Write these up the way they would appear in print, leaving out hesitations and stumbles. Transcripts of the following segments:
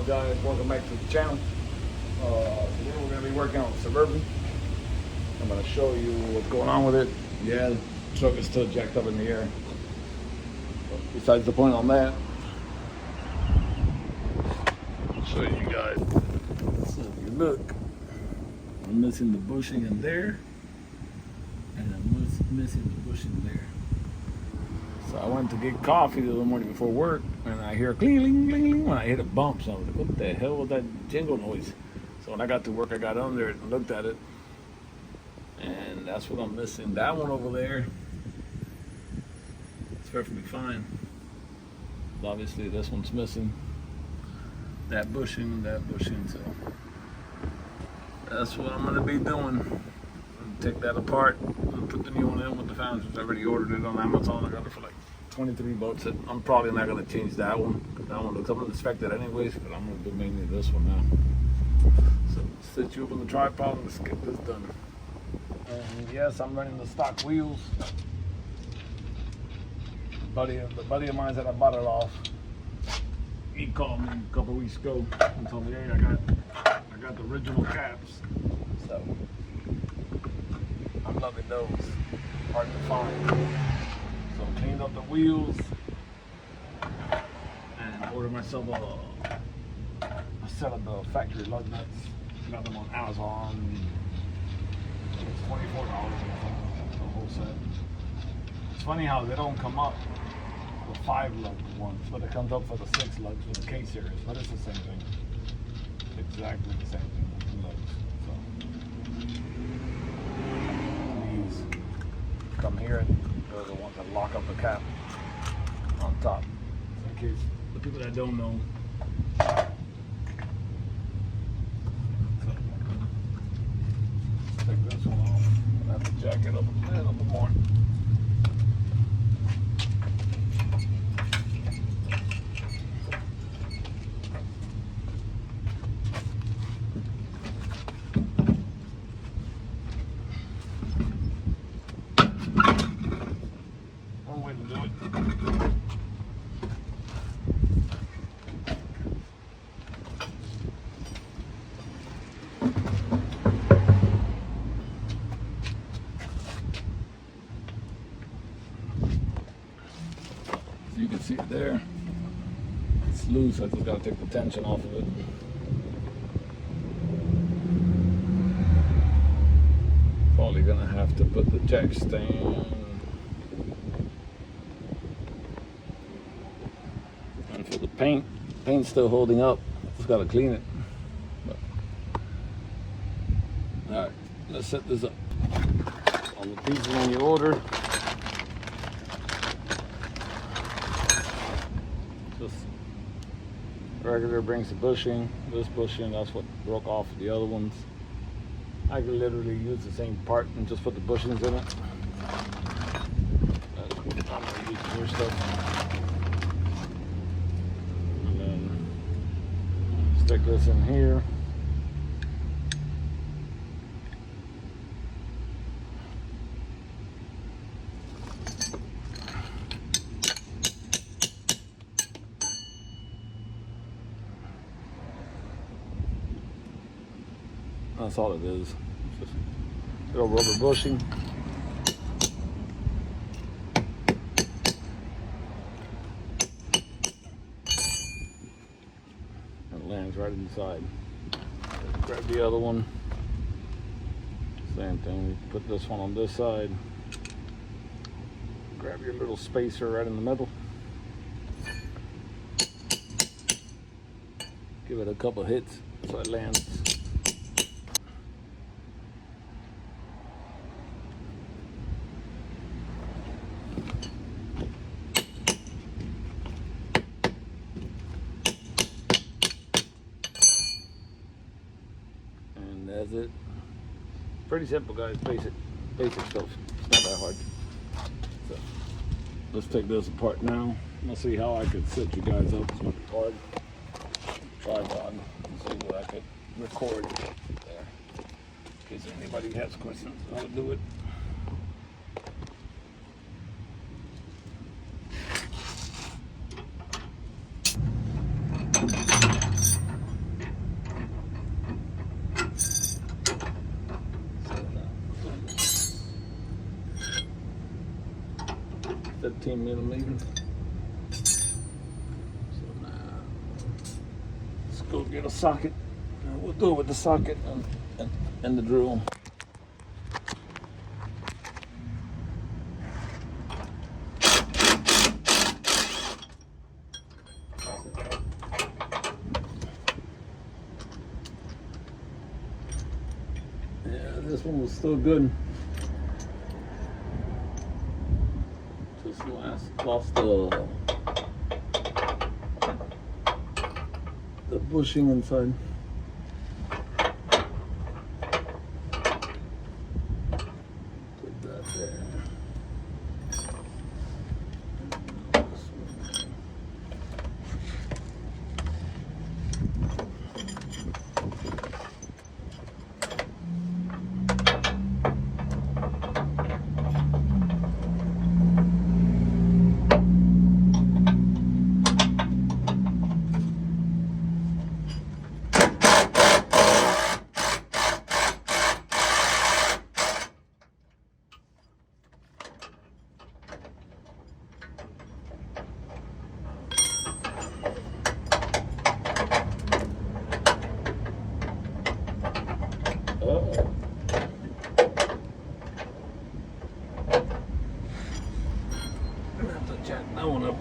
up, guys? Welcome back to the channel. Today we're going to be working on the Suburban. I'm going to show you what's going on with it. Yeah, the truck is still jacked up in the air. But besides the point on that, I'll show you guys. So if you look, I'm missing the bushing in there, and I'm missing the bushing there. So I went to get coffee the other morning before work, and I hear cling, cling, cling, cling when I hit a bump. So I was like, what the hell was that jingle noise? So when I got to work, I got under it and looked at it, and that's what I'm missing. That one over there, it's perfectly fine. But obviously this one's missing. That bushing, so that's what I'm gonna be doing. Take that apart and put the new one in with the fans. I already ordered it on Amazon. I got it for like 23 bucks. I'm probably not going to change that one. That one looks, I'm going to inspect it anyways, but I'm going to do mainly this one now. So sit you up on the tripod and let's get this done. And yes, I'm running the stock wheels. The buddy of mine that I bought it off, he called me a couple weeks ago and told me, hey, I got the original caps. So I'm loving those. Hard to find. So I cleaned up the wheels and ordered myself a set of the factory lug nuts. Got them on Amazon. It's $24 or something, the whole set. It's funny how they don't come up with 5 lug ones, but it comes up for the 6 lugs with the K series. But it's the same thing. Exactly the same thing with the lugs. Come here, and they're the ones that lock up the cap on top. So in case the people that don't know, take this one off. I have to jack it up a little bit more. You can see it there. It's loose. I just got to take the tension off of it. Probably gonna have to put the jack stand. And for the paint's still holding up. Just got to clean it. But, all right, let's set this up. On the pieces when you order. Regular brings the bushing, this bushing, that's what broke off the other ones. I could literally use the same part and just put the bushings in it. I'm going to use your stuff. And then stick this in here. That's all it is. It's just a little rubber bushing. And it lands right inside. Grab the other one. Same thing. Put this one on this side. Grab your little spacer right in the middle. Give it a couple hits so it lands. That's it. Pretty simple, guys. Basic stuff. It's not that hard. So let's take this apart now. Let's see how I could set you guys up. It's my card, tripod. Let's see what I could record there. In case anybody has questions, how to do it. 14 millimeter. So now let's go get a socket. We'll do it with the socket and the drill. Yeah, this one was still good. Just lost the bushing inside. Put that there. Jack that one up.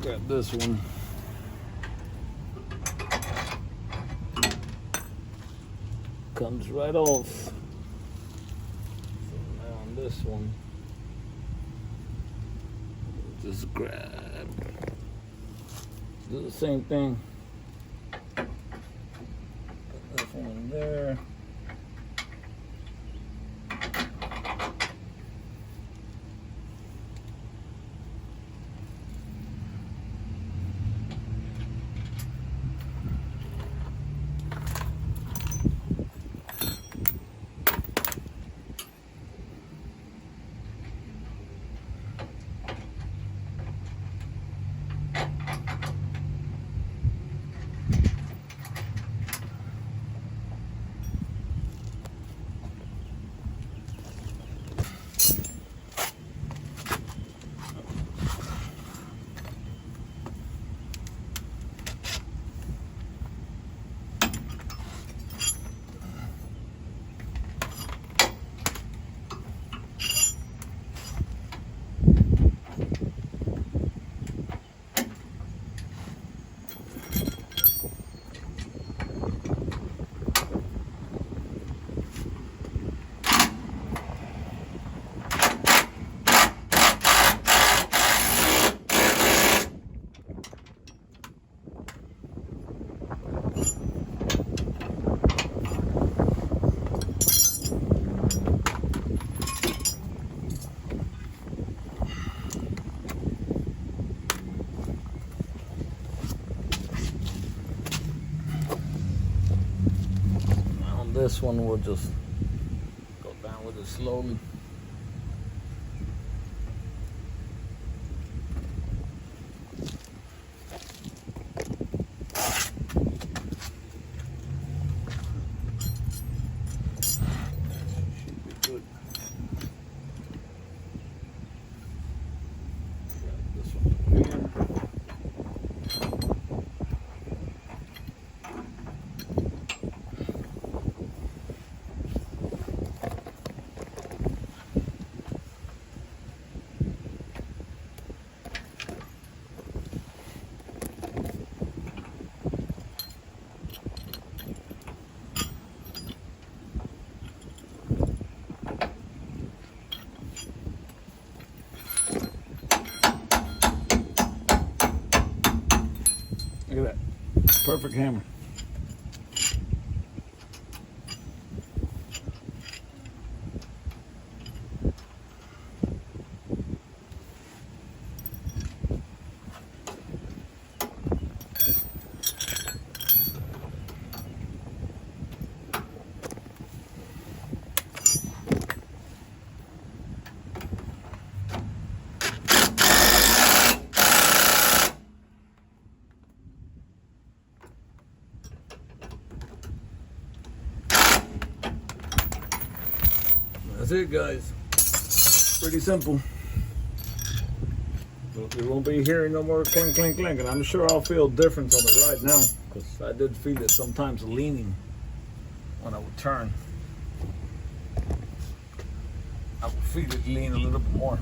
Grab this one. Comes right off. So now on this one, just grab. Do the same thing. This one in there. This one we'll just go down with it slowly. Should be good. Grab this one again. Look at that. Perfect hammer. that's it, guys. Pretty simple. You won't be hearing no more clink, clink, clink, and I'm sure I'll feel difference on the ride now, because I did feel it sometimes leaning when I would turn. I would feel it lean a little bit more.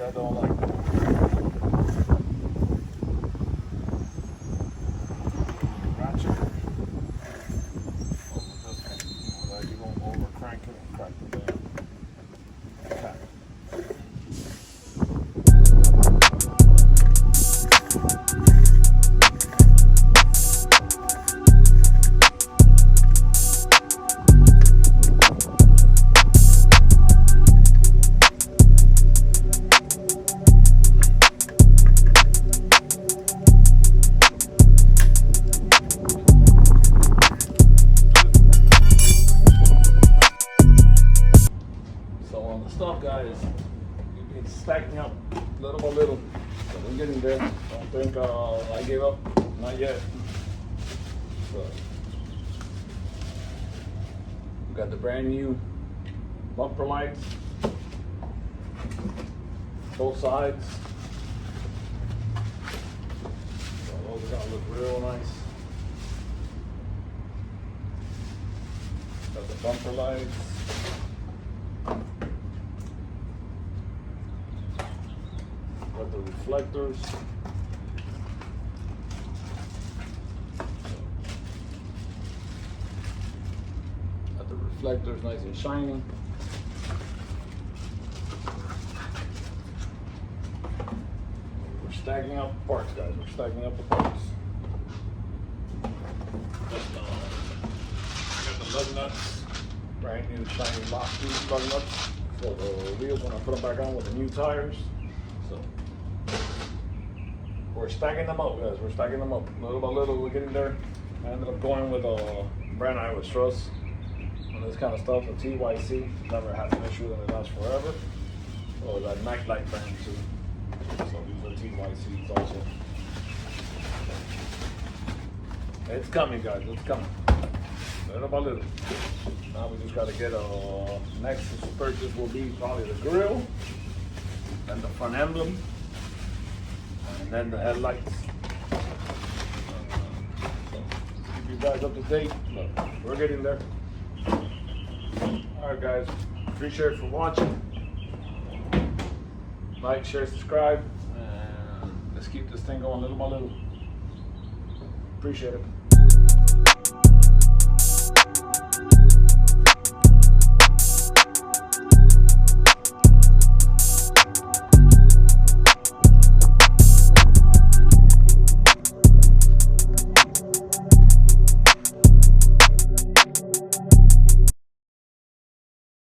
I don't like that. Ratchet. Over this one. Like you don't over crank it and crack it down. Okay. Stuff, guys, you've been stacking up little by little, so we're getting there. Don't think I gave up, not yet. So we got the brand new bumper lights, both sides, so those are gonna look real nice. Got the bumper lights. Got the reflectors. Got the reflectors nice and shiny. We're stacking up the parts, guys. We're stacking up the parts. I got the lug nuts. Brand new shiny lock lug nuts for the wheels when I put them back on with the new tires. So we're stacking them up, guys. We're stacking them up little by little. We're getting there. I ended up going with a brand I was trust on this kind of stuff. The TYC. Never had an issue with it. It lasts forever. Oh, that nightlight brand too. So these are TYCs also. It's coming, guys. It's coming. Little by little. Now we just gotta get a next purchase will be probably the grill, then the front emblem, and then the headlights. So keep you guys up to date. Look, we're getting there. Alright guys, appreciate it for watching. Like, share, subscribe, and let's keep this thing going little by little. Appreciate it.